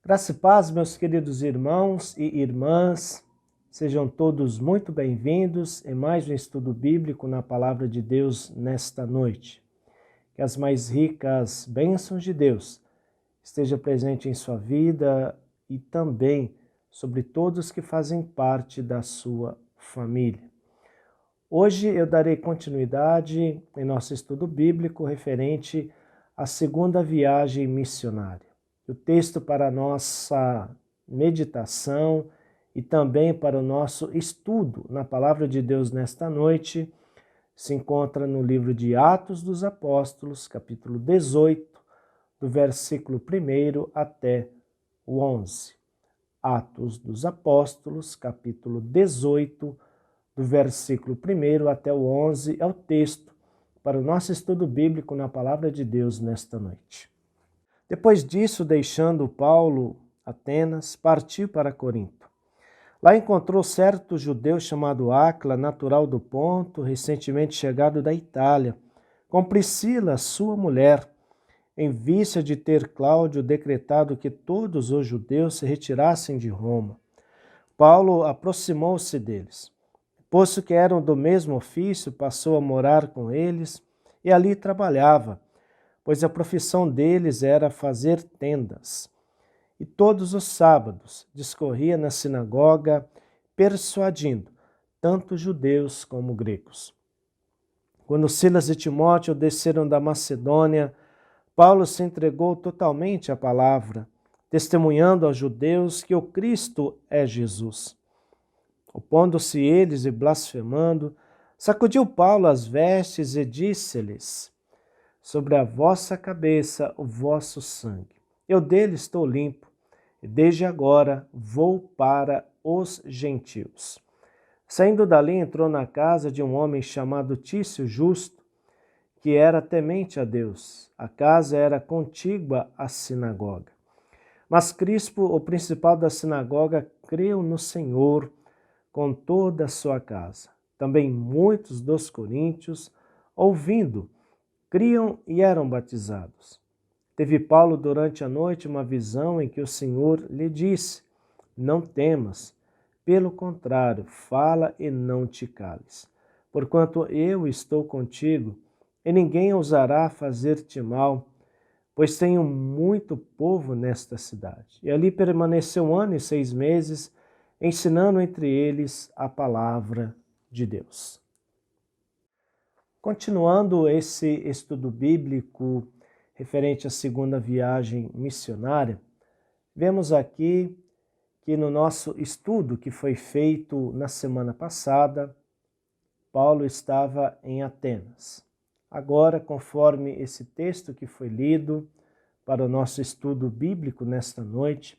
Graça e paz, meus queridos irmãos e irmãs, sejam todos muito bem-vindos em mais um estudo bíblico na Palavra de Deus nesta noite. Que as mais ricas bênçãos de Deus estejam presentes em sua vida e também sobre todos que fazem parte da sua família. Hoje eu darei continuidade em nosso estudo bíblico referente à segunda viagem missionária. O texto para a nossa meditação e também para o nosso estudo na Palavra de Deus nesta noite se encontra no livro de Atos dos Apóstolos, capítulo 18, do versículo 1 até o 11. Atos dos Apóstolos, capítulo 18, do versículo 1 até o 11, é o texto para o nosso estudo bíblico na Palavra de Deus nesta noite. Depois disso, deixando Paulo Atenas, partiu para Corinto. Lá encontrou certo judeu chamado Áquila, natural do Ponto, recentemente chegado da Itália, com Priscila, sua mulher, em vista de ter Cláudio decretado que todos os judeus se retirassem de Roma. Paulo aproximou-se deles. Posto que eram do mesmo ofício, passou a morar com eles e ali trabalhava, pois a profissão deles era fazer tendas. E todos os sábados discorria na sinagoga, persuadindo tanto judeus como gregos. Quando Silas e Timóteo desceram da Macedônia, Paulo se entregou totalmente à palavra, testemunhando aos judeus que o Cristo é Jesus. Opondo-se eles e blasfemando, sacudiu Paulo as vestes e disse-lhes: sobre a vossa cabeça o vosso sangue. Eu dele estou limpo, e desde agora vou para os gentios. Saindo dali, entrou na casa de um homem chamado Tício Justo, que era temente a Deus. A casa era contígua à sinagoga. Mas Crispo, o principal da sinagoga, creu no Senhor com toda a sua casa. Também muitos dos coríntios, ouvindo, criam e eram batizados. Teve Paulo durante a noite uma visão em que o Senhor lhe disse: não temas, pelo contrário, fala e não te cales. Porquanto eu estou contigo, e ninguém ousará fazer-te mal, pois tenho muito povo nesta cidade. E ali permaneceu 1 ano e 6 meses, ensinando entre eles a palavra de Deus. Continuando esse estudo bíblico referente à segunda viagem missionária, vemos aqui que no nosso estudo que foi feito na semana passada, Paulo estava em Atenas. Agora, conforme esse texto que foi lido para o nosso estudo bíblico nesta noite,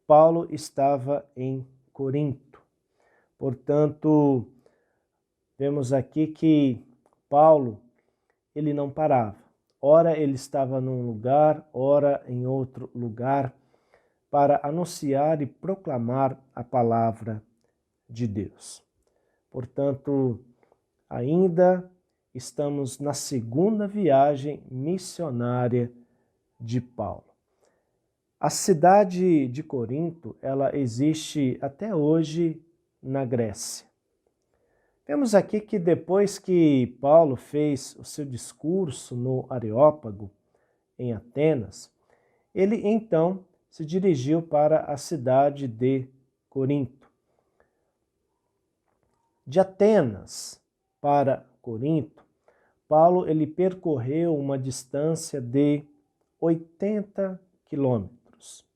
Paulo estava em Corinto. Portanto, vemos aqui que Paulo, ele não parava. Ora ele estava num lugar, ora em outro lugar, para anunciar e proclamar a palavra de Deus. Portanto, ainda estamos na segunda viagem missionária de Paulo. A cidade de Corinto, ela existe até hoje na Grécia. Vemos aqui que depois que Paulo fez o seu discurso no Areópago, em Atenas, ele então se dirigiu para a cidade de Corinto. De Atenas para Corinto, Paulo ele percorreu uma distância de 80 quilômetros.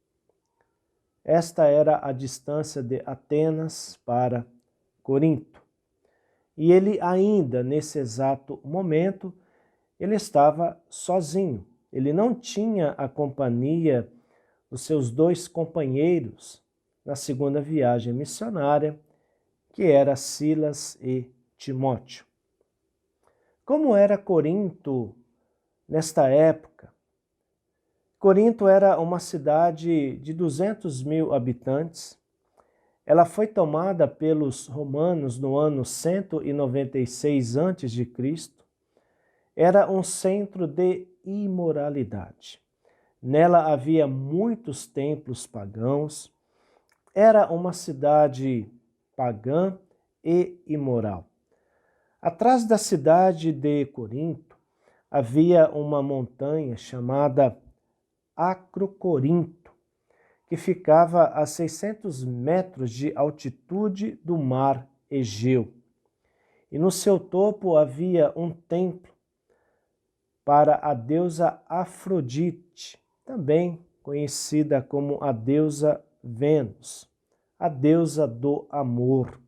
Esta era a distância de Atenas para Corinto. E ele ainda, nesse exato momento, ele estava sozinho. Ele não tinha a companhia dos seus 2 companheiros na segunda viagem missionária, que era Silas e Timóteo. Como era Corinto nesta época? Corinto era uma cidade de 200.000 habitantes. ela foi tomada pelos romanos no ano 196 a.C. Era um centro de imoralidade. Nela havia muitos templos pagãos. Era uma cidade pagã e imoral. Atrás da cidade de Corinto havia uma montanha chamada Acrocorinto, que ficava a 600 metros de altitude do mar Egeu. E no seu topo havia um templo para a deusa Afrodite, também conhecida como a deusa Vênus, a deusa do amor.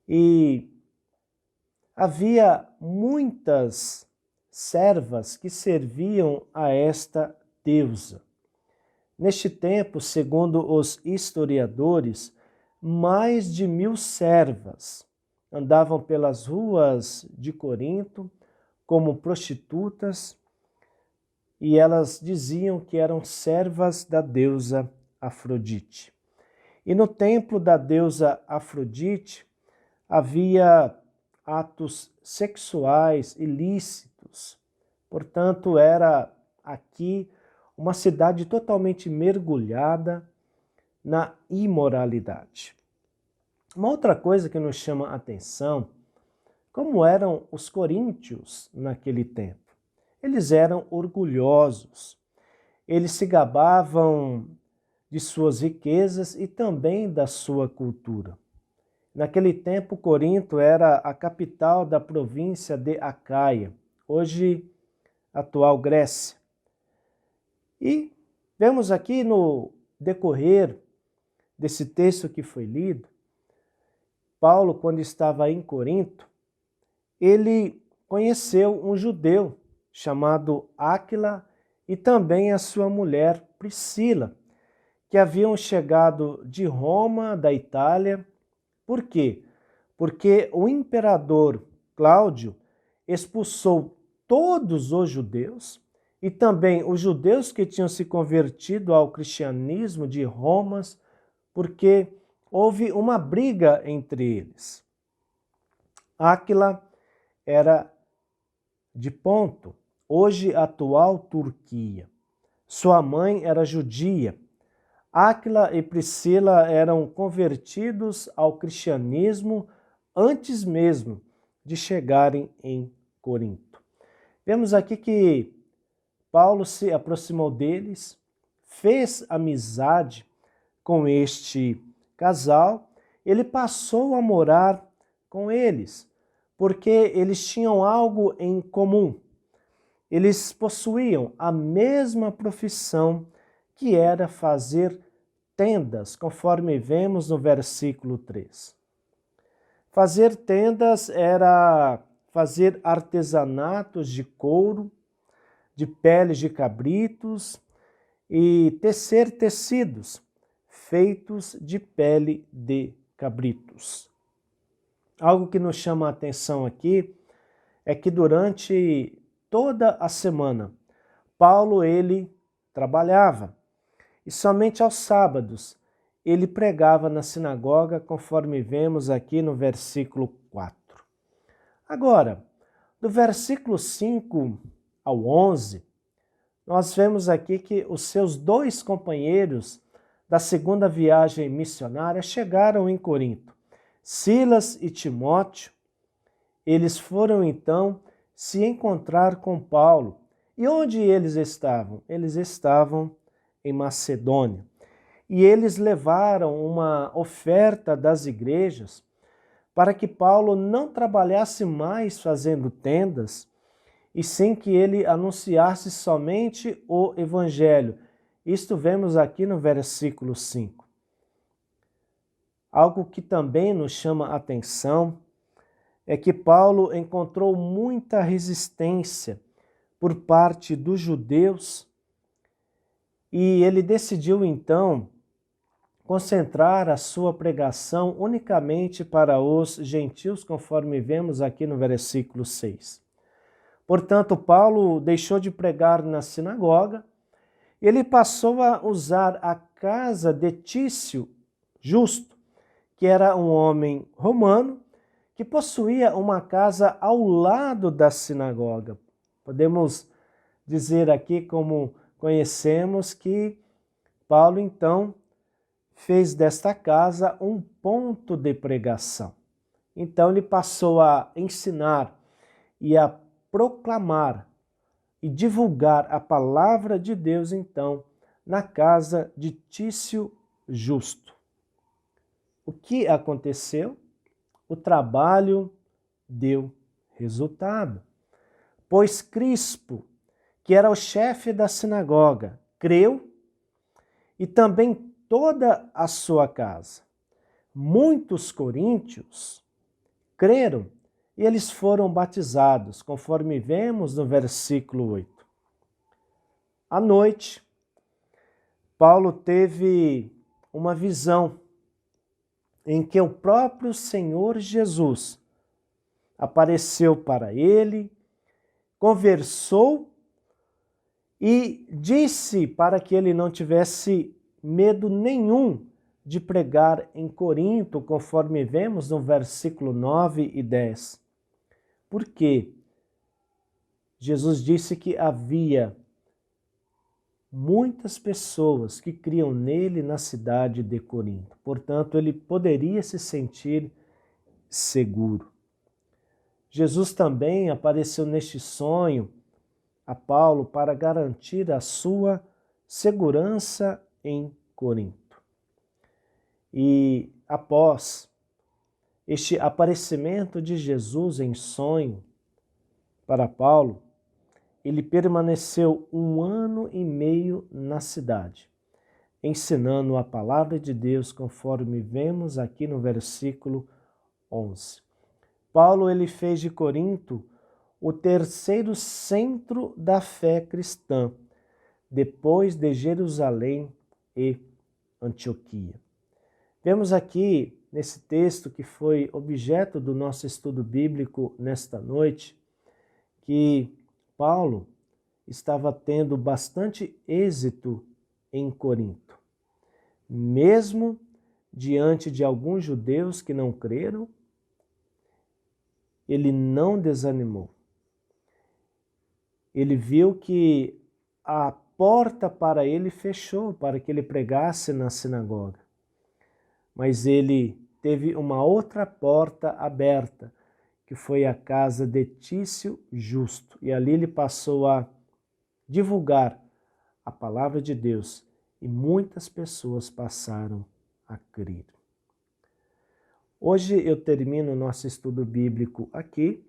E havia muitas servas que serviam a esta deusa. Neste tempo, segundo os historiadores, mais de 1000 servas andavam pelas ruas de Corinto como prostitutas, e elas diziam que eram servas da deusa Afrodite. E no templo da deusa Afrodite havia atos sexuais ilícitos. Portanto, era aqui uma cidade totalmente mergulhada na imoralidade. Uma outra coisa que nos chama a atenção, como eram os coríntios naquele tempo. Eles eram orgulhosos, eles se gabavam de suas riquezas e também da sua cultura. Naquele tempo, Corinto era a capital da província de Acaia, hoje atual Grécia. E vemos aqui no decorrer desse texto que foi lido, Paulo, quando estava em Corinto, ele conheceu um judeu chamado Áquila e também a sua mulher Priscila, que haviam chegado de Roma, da Itália. Por quê? Porque o imperador Cláudio expulsou todos os judeus e também os judeus que tinham se convertido ao cristianismo de Roma, porque houve uma briga entre eles. Áquila era de Ponto, hoje atual Turquia. Sua mãe era judia. Áquila e Priscila eram convertidos ao cristianismo antes mesmo de chegarem em Corinto. Vemos aqui que Paulo se aproximou deles, fez amizade com este casal, ele passou a morar com eles, porque eles tinham algo em comum. Eles possuíam a mesma profissão, que era fazer tendas, conforme vemos no versículo 3. Fazer tendas era fazer artesanatos de couro, de peles de cabritos e tecer tecidos feitos de pele de cabritos. Algo que nos chama a atenção aqui é que durante toda a semana, Paulo ele trabalhava e somente aos sábados ele pregava na sinagoga, conforme vemos aqui no versículo 4. Agora, do versículo 5 ao 11, nós vemos aqui que os seus 2 companheiros da segunda viagem missionária chegaram em Corinto. Silas e Timóteo, eles foram então se encontrar com Paulo. E onde eles estavam? Eles estavam em Macedônia. E eles levaram uma oferta das igrejas para que Paulo não trabalhasse mais fazendo tendas, e sim que ele anunciasse somente o evangelho. Isto vemos aqui no versículo 5. Algo que também nos chama a atenção é que Paulo encontrou muita resistência por parte dos judeus e ele decidiu então concentrar a sua pregação unicamente para os gentios, conforme vemos aqui no versículo 6. Portanto, Paulo deixou de pregar na sinagoga, ele passou a usar a casa de Tício Justo, que era um homem romano, que possuía uma casa ao lado da sinagoga. Podemos dizer aqui, como conhecemos, que Paulo, então, fez desta casa um ponto de pregação. Então, ele passou a ensinar e a proclamar e divulgar a palavra de Deus, então, na casa de Tício Justo. O que aconteceu? O trabalho deu resultado, pois Crispo, que era o chefe da sinagoga, creu, e também toda a sua casa. Muitos coríntios creram e eles foram batizados, conforme vemos no versículo 8. À noite, Paulo teve uma visão em que o próprio Senhor Jesus apareceu para ele, conversou e disse para que ele não tivesse medo nenhum de pregar em Corinto, conforme vemos no versículo 9 e 10. Por quê? Jesus disse que havia muitas pessoas que criam nele na cidade de Corinto. Portanto, ele poderia se sentir seguro. Jesus também apareceu neste sonho a Paulo para garantir a sua segurança em Corinto. E após este aparecimento de Jesus em sonho para Paulo, ele permaneceu 1 ano e meio na cidade, ensinando a palavra de Deus, conforme vemos aqui no versículo 11. Paulo ele fez de Corinto o terceiro centro da fé cristã, depois de Jerusalém e Antioquia. Vemos aqui, nesse texto que foi objeto do nosso estudo bíblico nesta noite, que Paulo estava tendo bastante êxito em Corinto. Mesmo diante de alguns judeus que não creram, ele não desanimou. Ele viu que a porta para ele fechou, para que ele pregasse na sinagoga. Mas ele teve uma outra porta aberta, que foi a casa de Tício Justo. E ali ele passou a divulgar a palavra de Deus e muitas pessoas passaram a crer. Hoje eu termino o nosso estudo bíblico aqui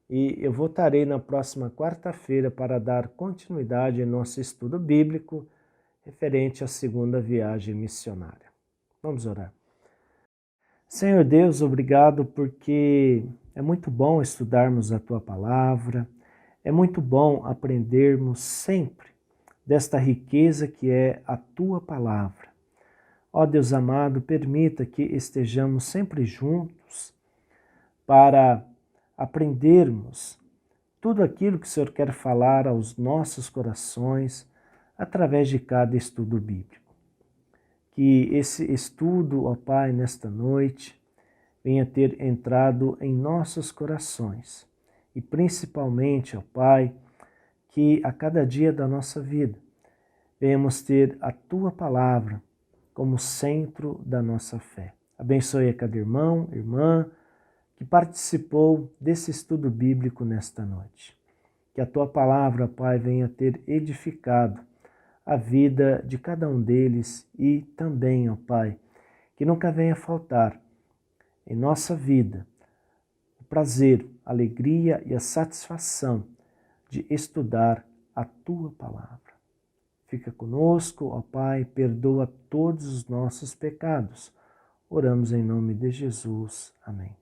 e eu voltarei na próxima quarta-feira para dar continuidade em nosso estudo bíblico referente à segunda viagem missionária. Vamos orar. Senhor Deus, obrigado porque é muito bom estudarmos a Tua Palavra, é muito bom aprendermos sempre desta riqueza que é a Tua Palavra. Ó Deus amado, permita que estejamos sempre juntos para aprendermos tudo aquilo que o Senhor quer falar aos nossos corações através de cada estudo bíblico. Que esse estudo, ó Pai, nesta noite, venha ter entrado em nossos corações. E principalmente, ó Pai, que a cada dia da nossa vida venhamos ter a Tua Palavra como centro da nossa fé. Abençoe a cada irmão, irmã, que participou desse estudo bíblico nesta noite. Que a Tua Palavra, Pai, venha ter edificado a vida de cada um deles e também, ó Pai, que nunca venha faltar em nossa vida o prazer, a alegria e a satisfação de estudar a Tua Palavra. Fica conosco, ó Pai, perdoa todos os nossos pecados. Oramos em nome de Jesus. Amém.